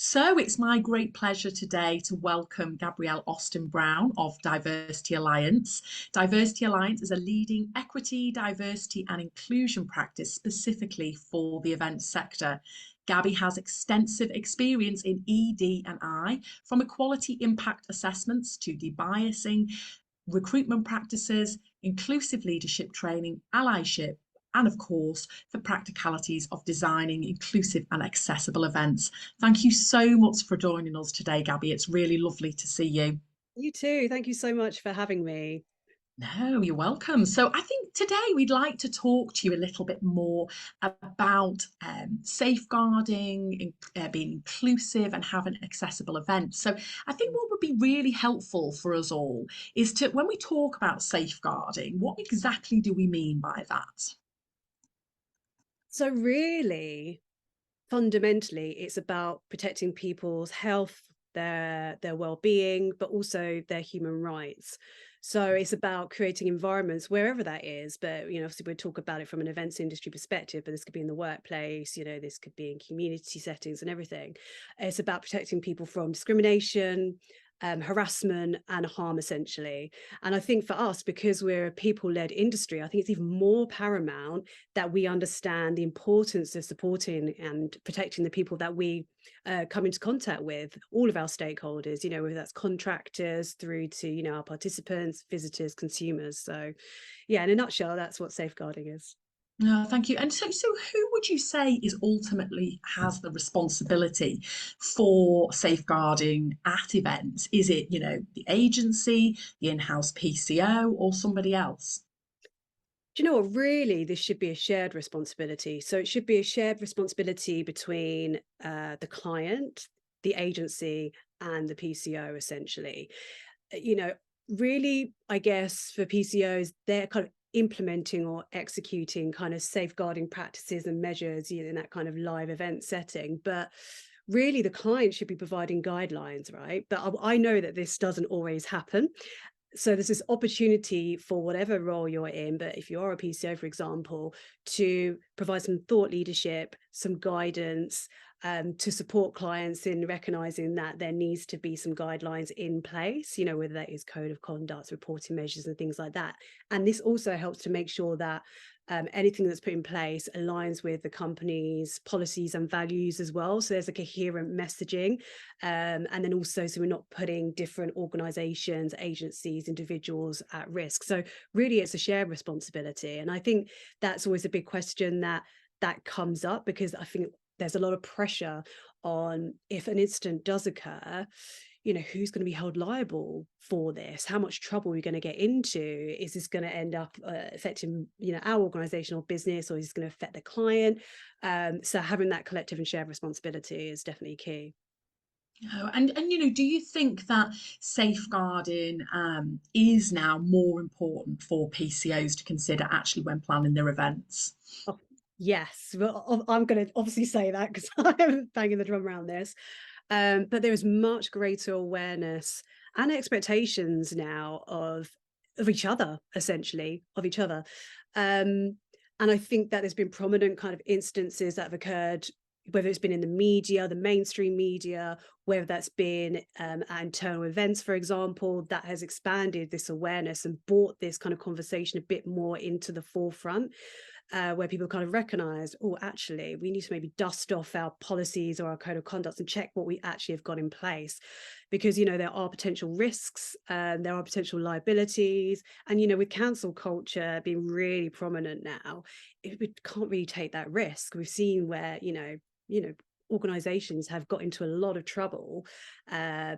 So it's my great pleasure today to welcome Gabrielle Austen Brown of Diversity Alliance. Diversity Alliance is a leading equity, diversity, and inclusion practice specifically for the events sector. Gabby has extensive experience in ED and I, from equality impact assessments to debiasing, recruitment practices, inclusive leadership training, allyship, and of course, the practicalities of designing inclusive and accessible events. Thank you so much for joining us today, Gabby. It's really lovely to see you. You too. Thank you so much for having me. No, you're welcome. So, I think today we'd like to talk to you a little bit more about safeguarding, being inclusive, and having accessible events. So, I think what would be really helpful for us all is to, when we talk about safeguarding, what exactly do we mean by that? So really, fundamentally, it's about protecting people's health, their well-being, but also their human rights. So it's about creating environments wherever that is. But obviously we'll talk about it from an events industry perspective, but this could be in the workplace, this could be in community settings and everything. It's about protecting people from discrimination, harassment and harm essentially. And I think for us, because we're a people-led industry, I think it's even more paramount that we understand the importance of supporting and protecting the people that we come into contact with, all of our stakeholders, whether that's contractors through to, our participants, visitors, consumers. So yeah, in a nutshell, that's what safeguarding is. No, thank you. And so who would you say is ultimately has the responsibility for safeguarding at events? Is it, the agency, the in-house PCO, or somebody else? Do you know what? Really, this should be a shared responsibility. So it should be a shared responsibility between the client, the agency, and the PCO, essentially. You know, really, I guess for PCOs, they're kind of implementing or executing kind of safeguarding practices and measures, in that kind of live event setting. But really, the client should be providing guidelines, right? But I know that this doesn't always happen. So there's this opportunity for whatever role you're in, but if you are a PCO, for example, to provide some thought leadership, some guidance, to support clients in recognizing that there needs to be some guidelines in place, whether that is code of conduct, reporting measures and things like that. And this also helps to make sure that anything that's put in place aligns with the company's policies and values as well. So there's a coherent messaging. And then also, so we're not putting different organizations, agencies, individuals at risk. So really it's a shared responsibility. And I think that's always a big question that comes up, because I think there's a lot of pressure on, if an incident does occur, who's going to be held liable for this? How much trouble are we going to get into? Is this going to end up affecting, our organization or business, or is this going to affect the client? So having that collective and shared responsibility is definitely key. Oh, and do you think that safeguarding is now more important for PCOs to consider actually when planning their events? Oh, yes, well, I'm going to obviously say that because I'm banging the drum around this. But there is much greater awareness and expectations now of each other, essentially, of each other. And I think that there's been prominent kind of instances that have occurred, whether it's been in the media, the mainstream media, whether that's been at internal events, for example, that has expanded this awareness and brought this kind of conversation a bit more into the forefront, where people kind of recognize, oh, actually, we need to maybe dust off our policies or our code of conduct and check what we actually have got in place. Because, there are potential risks, there are potential liabilities. And, with cancel culture being really prominent now, we can't really take that risk. We've seen where, organizations have got into a lot of trouble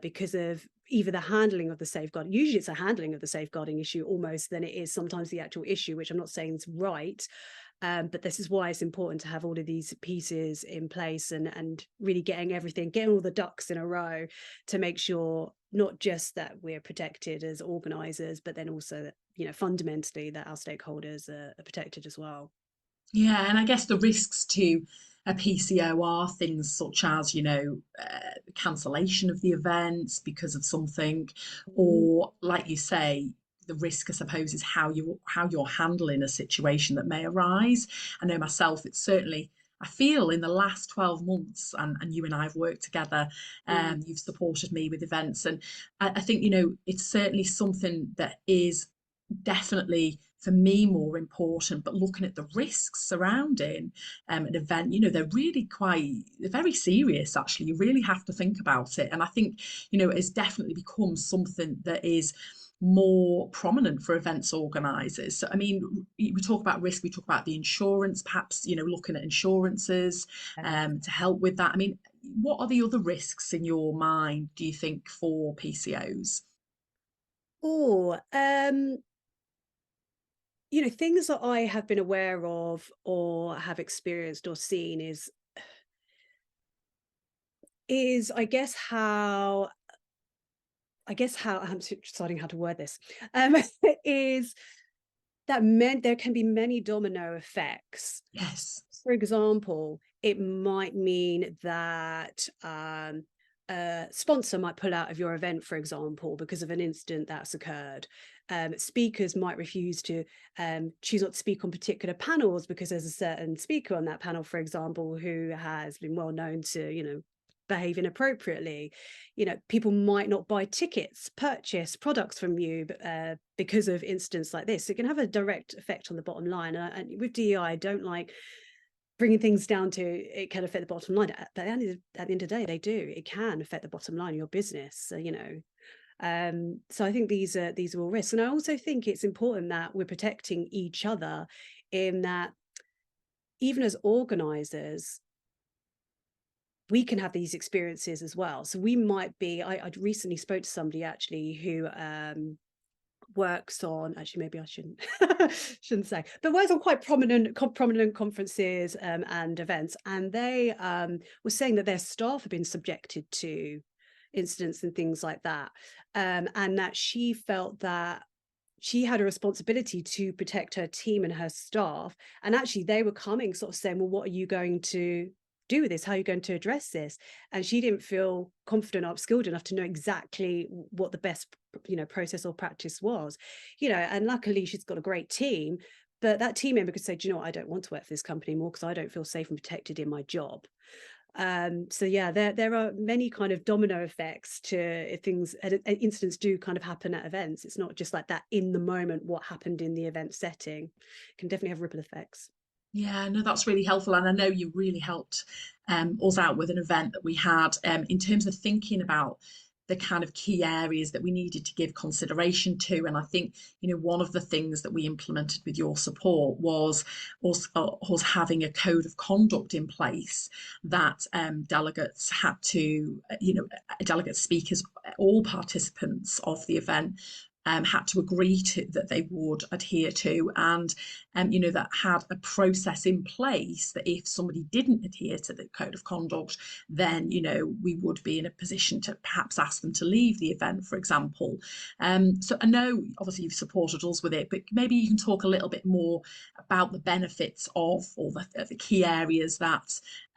because of either the handling of the safeguard. Usually it's a handling of the safeguarding issue almost than it is sometimes the actual issue, which I'm not saying is right. But this is why it's important to have all of these pieces in place and really getting all the ducks in a row to make sure not just that we're protected as organizers, but then also that, fundamentally that our stakeholders are protected as well. Yeah, and I guess the risks to a PCO are things such as, cancellation of the events because of something, or like you say, the risk, I suppose, is how you're handling a situation that may arise. I know myself, it's certainly I feel in the last 12 months, and you and I have worked together, Mm. you've supported me with events. And I think, you know, it's certainly something that is definitely for me more important, but looking at the risks surrounding an event, you know, they're very serious actually. You really have to think about it. And I think, you know, it's definitely become something that is more prominent for events organisers. So, I mean, we talk about risk, we talk about the insurance, perhaps, you know, looking at insurances to help with that. I mean, what are the other risks in your mind, do you think, for PCOs? Oh, you know, things that I have been aware of or have experienced or seen is I guess how I'm deciding how to word this, um, is that there can be many domino effects. Yes. For example, it might mean that a sponsor might pull out of your event, for example, because of an incident that's occurred. Speakers might refuse to choose not to speak on particular panels because there's a certain speaker on that panel, for example, who has been well known to, you know, behave inappropriately. You know, people might not buy tickets, purchase products from you because of incidents like this. It can have a direct effect on the bottom line. And with DEI, I don't like bringing things down to it can affect the bottom line. But at the end of the day, they do. It can affect the bottom line of your business. So, you know, so I think these are all risks. And I also think it's important that we're protecting each other in that even as organizers, we can have these experiences as well. So we might be, I recently spoke to somebody actually who works on, actually maybe I shouldn't say, but works on quite prominent conferences and events, and they were saying that their staff have been subjected to incidents and things like that, and that she felt that she had a responsibility to protect her team and her staff. And actually they were coming sort of saying, well, what are you going to do with this? How are you going to address this? And she didn't feel confident or skilled enough to know exactly what the best, you know, process or practice was, you know. And luckily she's got a great team, but that team member could say, do you know what, I don't want to work for this company anymore because I don't feel safe and protected in my job. So yeah, there are many kind of domino effects to things. Incidents do kind of happen at events. It's not just like that in the moment what happened in the event setting. It can definitely have ripple effects. Yeah, no, that's really helpful. And I know you really helped us out with an event that we had in terms of thinking about the kind of key areas that we needed to give consideration to. And I think, you know, one of the things that we implemented with your support was us having a code of conduct in place that delegates had to, you know, delegates, speakers, all participants of the event had to agree to that they would adhere to, and you know, that had a process in place that if somebody didn't adhere to the code of conduct, then, you know, we would be in a position to perhaps ask them to leave the event, for example. So I know obviously you've supported us with it, but maybe you can talk a little bit more about the benefits of, or the key areas that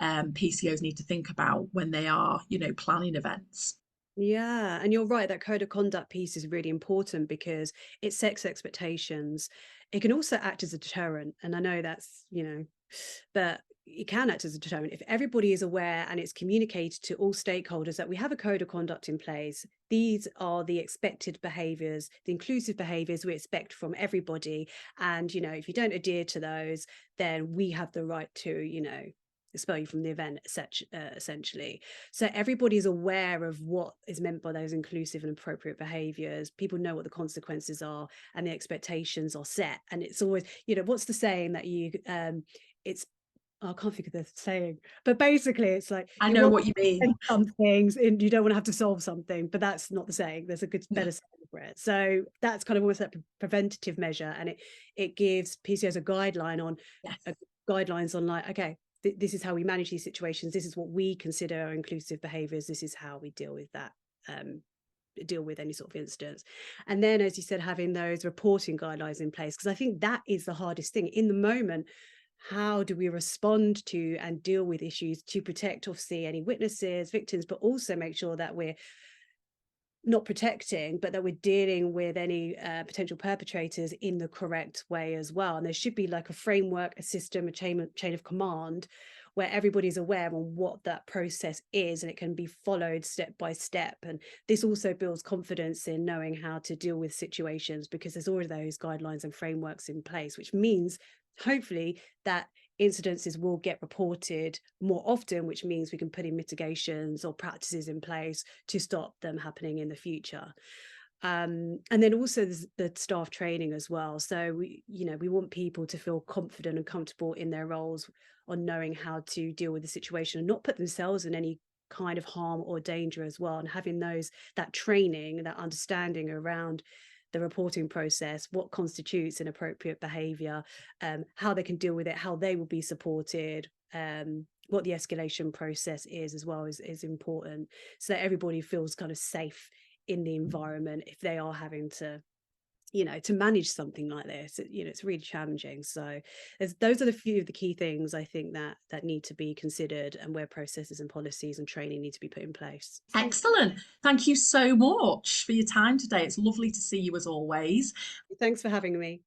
PCOs need to think about when they are, you know, planning events. Yeah, and you're right, that code of conduct piece is really important because it sets expectations. It can also act as a deterrent. And I know that's, you know, but it can act as a deterrent if everybody is aware and it's communicated to all stakeholders that we have a code of conduct in place. These are the expected behaviors, the inclusive behaviors we expect from everybody. And, you know, if you don't adhere to those, then we have the right to, you know, expel you from the event, essentially. So everybody's aware of what is meant by those inclusive and appropriate behaviors. People know what the consequences are and the expectations are set. And it's always, you know, what's the saying that it's, oh, I can't think of the saying, but basically it's like I you know want what you mean. some things and you don't want to have to solve something, but that's not the saying. There's a good, Yeah. better saying for it. So that's kind of almost like a preventative measure, and it gives PCOs a guideline on Yes. guidelines on like, okay, this is how we manage these situations. This is what we consider inclusive behaviors. This is how we deal with that. Deal with any sort of instance. And then, as you said, having those reporting guidelines in place, because I think that is the hardest thing in the moment. How do we respond to and deal with issues to protect, obviously, any witnesses, victims, but also make sure that we're not protecting, but that we're dealing with any potential perpetrators in the correct way as well. And there should be like a framework, a system, a chain of command where everybody's aware on what that process is and it can be followed step by step. And this also builds confidence in knowing how to deal with situations, because there's already those guidelines and frameworks in place, which means hopefully that incidences will get reported more often, which means we can put in mitigations or practices in place to stop them happening in the future. And then also there's the staff training as well. So we want people to feel confident and comfortable in their roles, on knowing how to deal with the situation and not put themselves in any kind of harm or danger as well. And having that training, that understanding around the reporting process, what constitutes inappropriate behavior, how they can deal with it, how they will be supported, what the escalation process is as well, is important, so that everybody feels kind of safe in the environment if they are having to manage something like this. It's really challenging. So those are the few of the key things I think that need to be considered, and where processes and policies and training need to be put in place. Excellent. Thank you so much for your time today. It's lovely to see you as always. Thanks for having me.